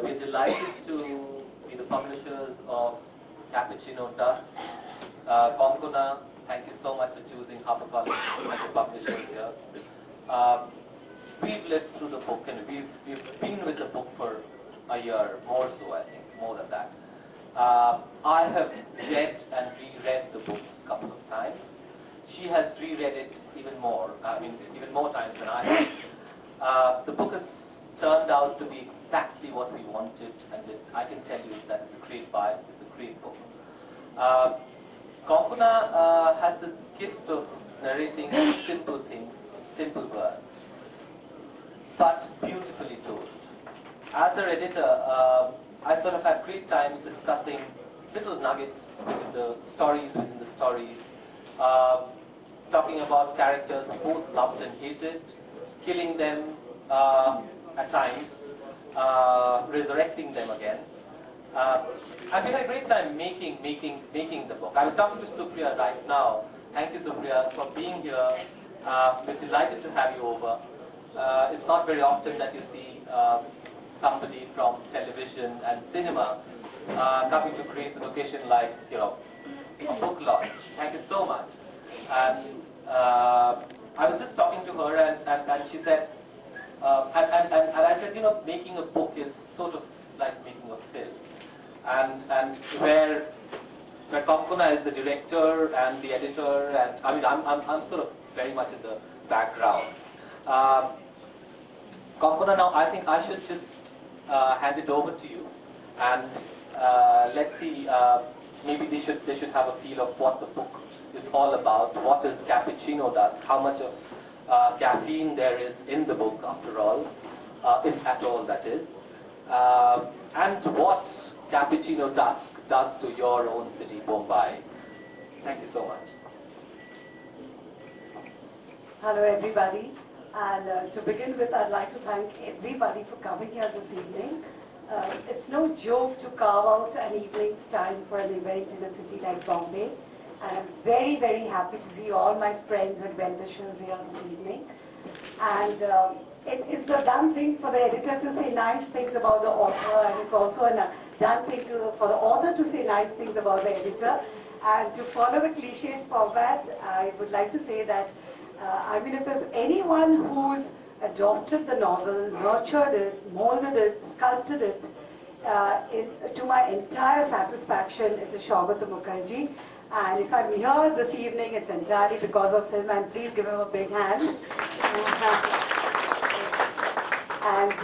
we're delighted to be the publishers of Cappuccino Dusk. Konkona, thank you so much for choosing HarperCollins as the publisher here. We've lived through the book and we've been with the book for a year, more so I think, more than that. I have read and reread the books a couple of times. She has reread it even more times than I have. The book has turned out to be exactly what we wanted, and I can tell you that it's a great vibe, it's a great book. Konkona has this gift of narrating simple things, simple words, but beautifully told. As her editor, I sort of had great times discussing little nuggets within the stories, talking about characters we both loved and hated, killing them at times, resurrecting them again. And we had a great time making the book. I was talking to Supriya right now. Thank you, Supriya, for being here. We're delighted to have you over. It's not very often that you see somebody from television and cinema coming to grace an occasion like, a book launch. Thank you so much. And I was just talking to her, and she said, and I said, making a book is sort of like making a film, and where Konkona is the director and the editor, and I mean I'm sort of very much in the background. Konkona, now I think I should just hand it over to you, and let's see. Maybe they should have a feel of what the book is all about. What is Cappuccino Dusk? How much of caffeine there is in the book, after all, if at all, that is. And what Cappuccino Dusk does to your own city, Bombay. Thank you so much. Hello, everybody. And to begin with, I'd like to thank everybody for coming here this evening. It's no joke to carve out an evening's time for an event in a city like Bombay. And I'm very, very happy to see all my friends and well-wishers here this evening. And it's a done thing for the editor to say nice things about the author, and it's also a done thing for the author to say nice things about the editor. And to follow the cliché format, I would like to say that, if there's anyone who's adopted the novel, nurtured it, molded it, sculpted it, to my entire satisfaction, it's Saugata Mukherjee. And if I'm here this evening, it's entirely because of him, and please give him a big hand. And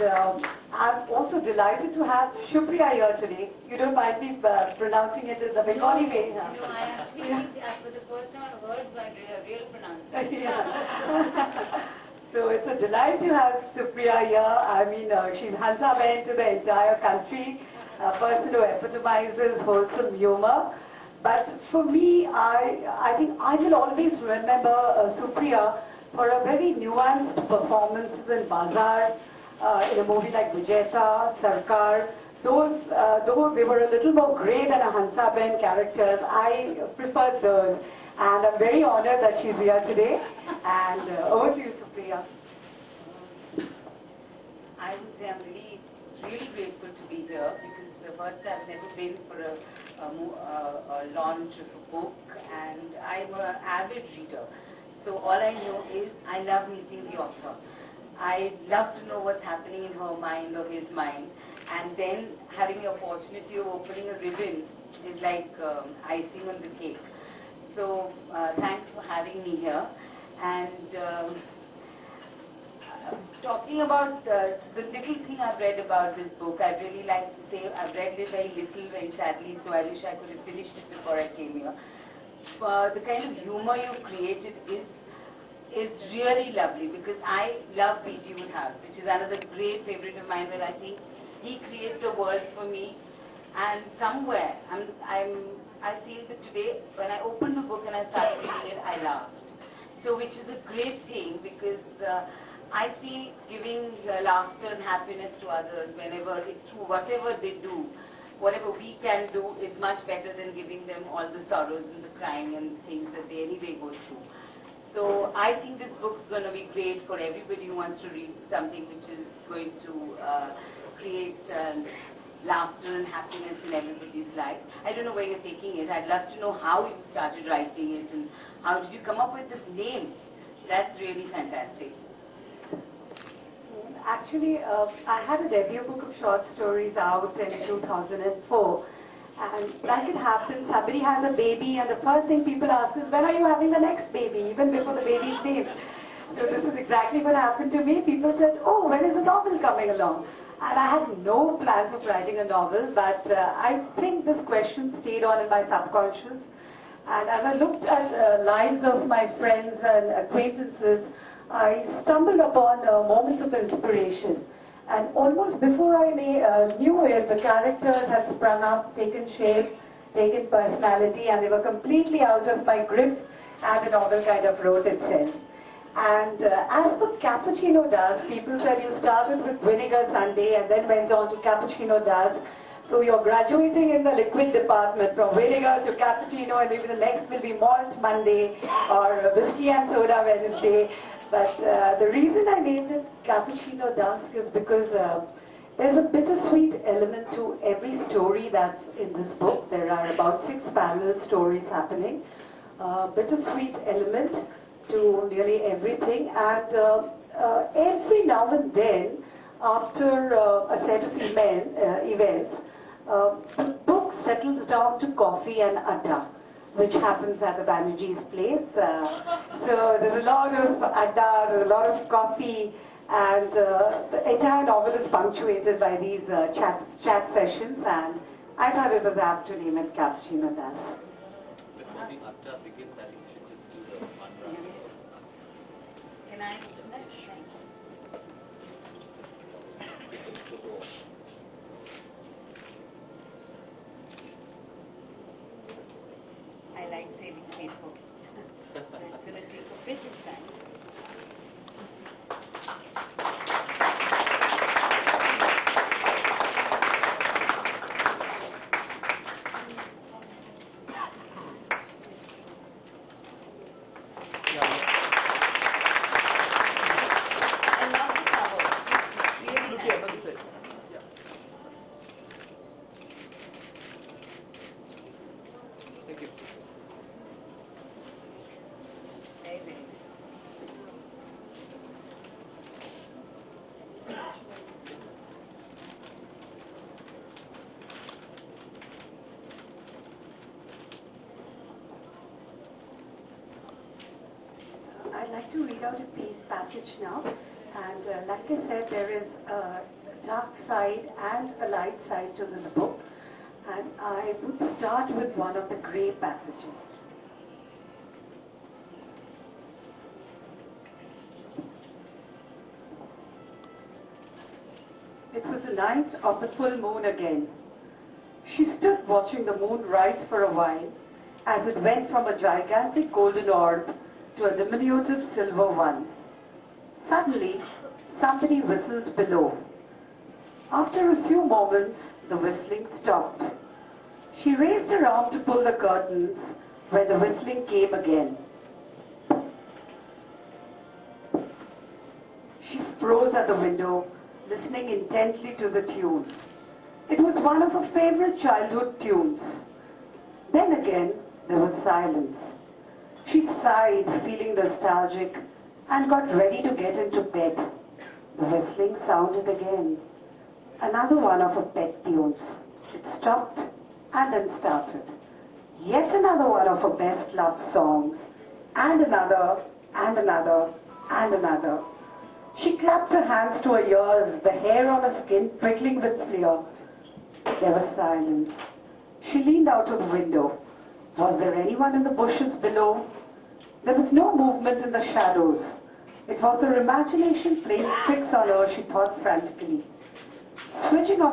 I'm also delighted to have Supriya here today. You don't mind me pronouncing it in the Bengali way? No, I actually think for the first time I've heard my real pronunciation. Yeah. So it's a delight to have Supriya here. She's Hansa Ben to the entire country, a person who epitomizes wholesome humor. But for me, I think I will always remember Supriya for a very nuanced performances in Bazaar, in a movie like Vijayta, Sarkar. Those, though they were a little more grey than a Hansa Ben characters, I preferred those. And I'm very honored that she's here today. And over to you, Supriya. I would say I'm really, really grateful to be here, because the first time I've never been for a launch of a book, and I'm an avid reader. So all I know is I love meeting the author. I love to know what's happening in her mind or his mind, and then having the opportunity of opening a ribbon is like icing on the cake. So thanks for having me here. And talking about the little thing I've read about this book, I'd really like to say I've read it very little, very sadly, so I wish I could have finished it before I came here. The kind of humor you've created is really lovely, because I love P.G. Wodehouse, which is another great favorite of mine, where I think he creates a world for me. And somewhere, I feel that today, when I opened the book and I started reading it, I laughed. So, which is a great thing, because I feel giving laughter and happiness to others whenever it's through whatever they do, whatever we can do, is much better than giving them all the sorrows and the crying and things that they anyway go through. So I think this book's going to be great for everybody who wants to read something which is going to create laughter and happiness in everybody's life. I don't know where you're taking it. I'd love to know how you started writing it and how did you come up with this name. That's really fantastic. Actually, I had a debut book of short stories out in 2004. And like it happens, somebody has a baby and the first thing people ask is, when are you having the next baby, even before the baby's name? So this is exactly what happened to me. People said, oh, when is the novel coming along? And I had no plans of writing a novel, but I think this question stayed on in my subconscious. And as I looked at lives of my friends and acquaintances, I stumbled upon moments of inspiration. And almost before I knew it, the characters had sprung up, taken shape, taken personality, and they were completely out of my grip, and the novel kind of wrote itself. And as for Cappuccino Dusk, people said you started with Vinegar Sunday and then went on to Cappuccino Dusk. So you're graduating in the liquid department from vinegar to cappuccino, and maybe the next will be Malt Monday or Whiskey and Soda Wednesday. But the reason I named it Cappuccino Dusk is because there's a bittersweet element to every story that's in this book. There are about 6 parallel stories happening. Bittersweet element to nearly everything, and every now and then, after a set of events, the book settles down to coffee and adda, which happens at the Banerjee's place. So there's a lot of adda, there's a lot of coffee, and the entire novel is punctuated by these chat sessions, and I thought it was apt to name it Cappuccino Dusk. Before the adda begins, I think we should just do the mantra. Can I? I like saving Facebook. So it's going to take a bit of time. I love the cover. It's really nice. Thank you. Very, very nice. I'd like to read out a passage now, and like I said, there is a dark side and a light side to this book, and I would start with one of the grey passages. It was the night of the full moon again. She stood watching the moon rise for a while as it went from a gigantic golden orb to a diminutive silver one. Suddenly, somebody whistled below. After a few moments, the whistling stopped. She raised her arm to pull the curtains when the whistling came again. She froze at the window, listening intently to the tune. It was one of her favorite childhood tunes. Then again, there was silence. She sighed, feeling nostalgic, and got ready to get into bed. The whistling sounded again. Another one of her pet tunes. It stopped and then started. Yet another one of her best loved songs, and another, and another, and another. She clapped her hands to her ears, the hair on her skin prickling with fear. There was silence. She leaned out of the window. Was there anyone in the bushes below? There was no movement in the shadows. It was her imagination playing tricks on her, she thought frantically. Switching off